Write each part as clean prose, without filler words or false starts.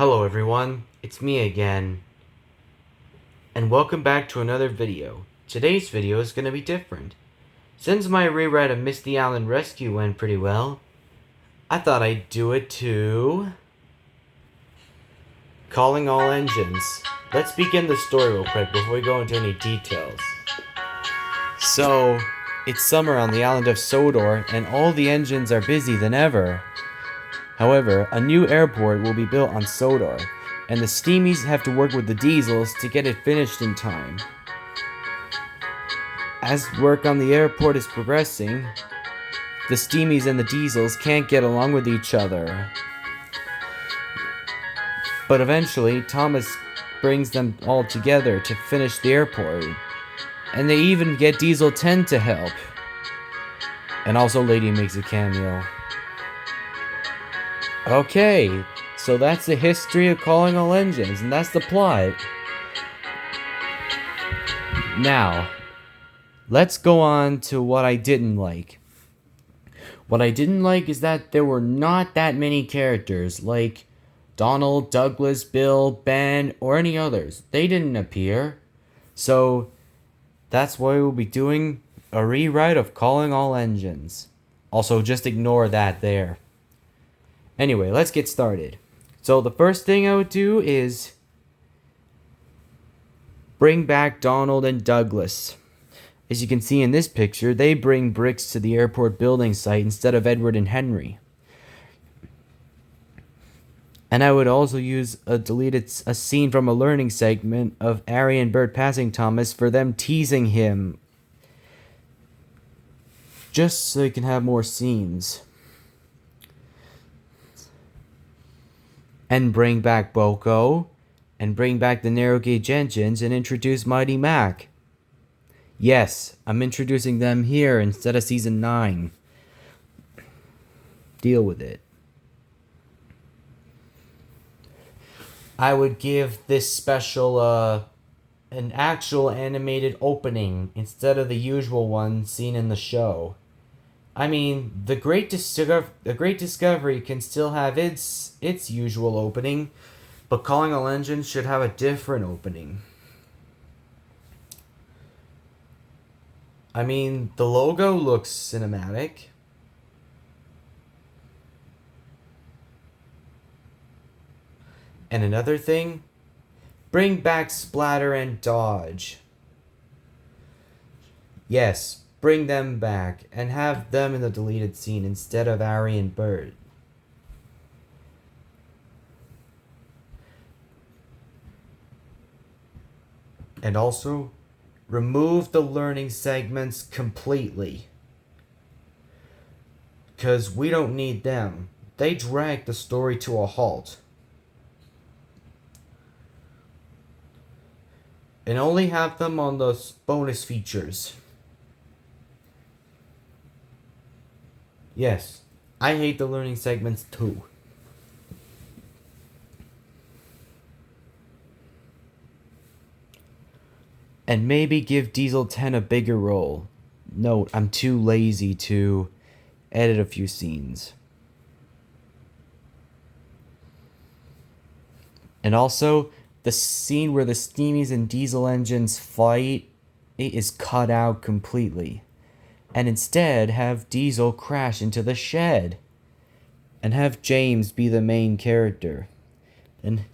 Hello everyone, it's me again, and welcome back to another video. Today's video is going to be different. Since my rewrite of Misty Island Rescue went pretty well, I thought I'd do it to Calling All Engines. Let's begin the story real quick before we go into any details. So, it's summer on the island of Sodor, and all the engines are busier than ever. However, a new airport will be built on Sodor, and the Steamies have to work with the Diesels to get it finished in time. As work on the airport is progressing, the Steamies and the Diesels can't get along with each other. But eventually, Thomas brings them all together to finish the airport, and they even get Diesel 10 to help. And also Lady makes a cameo. Okay, so that's the history of Calling All Engines, and that's the plot. Now, let's go on to what I didn't like. What I didn't like is that there were not that many characters, like Donald, Douglas, Bill, Ben, or any others. They didn't appear. So, that's why we'll be doing a rewrite of Calling All Engines. Also, just ignore that there. Anyway, let's get started. So the first thing I would do is bring back Donald and Douglas. As you can see in this picture, they bring bricks to the airport building site instead of Edward and Henry. And I would also use a scene from a learning segment of Ari and Bert passing Thomas for them teasing him. Just so you can have more scenes. And bring back Boko, and bring back the narrow gauge engines, and introduce Mighty Mac. Yes, I'm introducing them here instead of season 9. Deal with it. I would give this special an actual animated opening instead of the usual one seen in the show. I mean, the Great Discovery can still have its usual opening, but Calling All Engines should have a different opening. I mean, the logo looks cinematic. And another thing, bring back Splatter and Dodge. Yes, bring them back, and have them in the deleted scene instead of Ari and Bert. And also, remove the learning segments completely. Because we don't need them. They drag the story to a halt. And only have them on those bonus features. Yes, I hate the learning segments too. And maybe give Diesel 10 a bigger role. Note, I'm too lazy to edit a few scenes. And also, the scene where the Steamies and Diesel engines fight, it is cut out completely. And instead have Diesel crash into the shed. And have James be the main character. And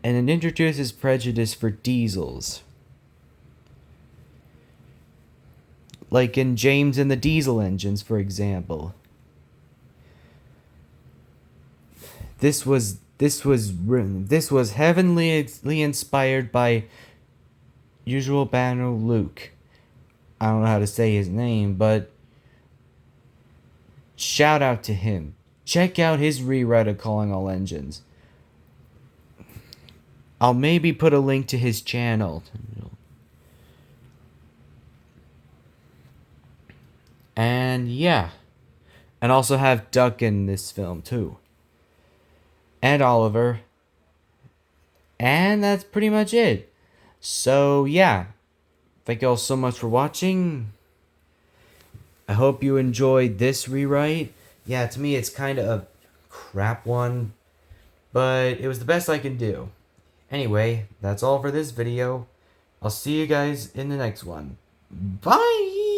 it introduces prejudice for Diesels. Like in James and the Diesel engines, for example. This was heavenly inspired by usual banner Luke. I don't know how to say his name, but shout out to him. Check out his rewrite of Calling All Engines. I'll maybe put a link to his channel. And yeah. And also have Duck in this film too. And Oliver. And that's pretty much it. So yeah. Thank you all so much for watching. I hope you enjoyed this rewrite. Yeah, to me it's kind of a crap one. but it was the best I can do. Anyway, that's all for this video. I'll see you guys in the next one. Bye!